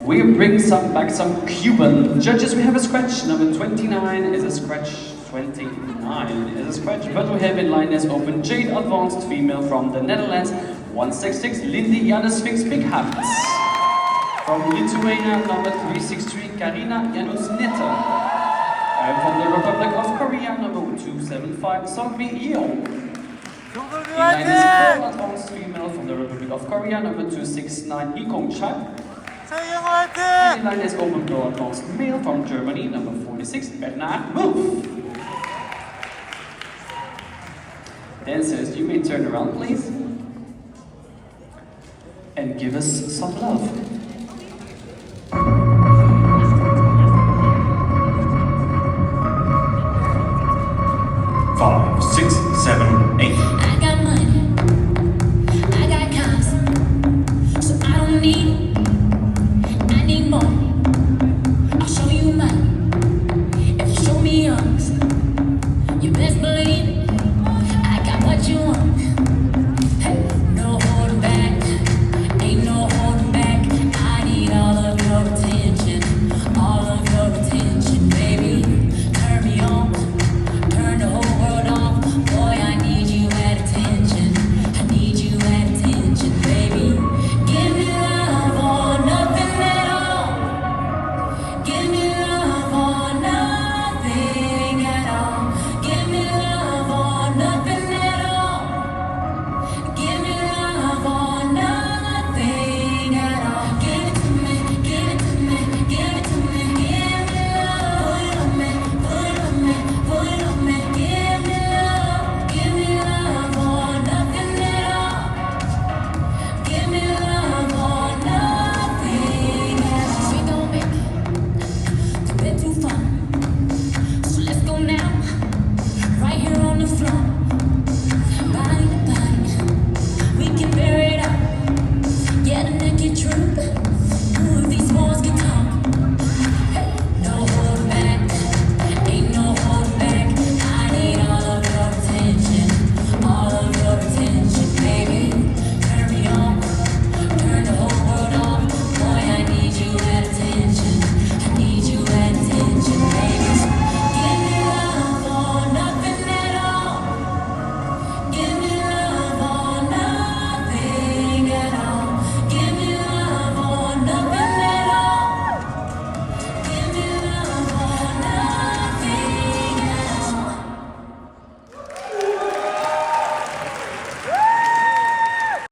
We bring back some Cuban. Judges, we have a scratch. Number 29 is a scratch. 29 is a scratch. But we have in line as open Jade, advanced female from the Netherlands. 166, Lindy Janus Sphinx Big Hats. From Lithuania, number 363, Karina Janusneta. And from the Republic of Korea, number 275, Songbi Yeong. In line is pro advanced female from the Republic of Korea, number 269, Hikong Chan. And in line is open pro advanced male from Germany, number 46, Bernard Wolf. Dancers, you may turn around, please. And give us some love. 5, 6, 7, 8. I got money, I got cars, so I don't need it, I need more. I'll show you mine, if you show me yours, you best believe it, I got what you want. Hey, no holding back, ain't no holding back. I need all of your attention, baby. Turn me on, turn the whole world on. Boy, I need you at attention. I need you at attention, baby. Give me love or nothing at all. Give me love or nothing at all. Give me love or nothing at all. Give me love or nothing at all. Give it to me, give it to me, give it to me. Give me love. Put it on me, put it on me, put it on me. Give me love or nothing at all. Give me love or nothing at all. We gon' make the bed too far, so let's go now. Right here on the floor, body to body, we can bear it out. Yeah, the naked truth.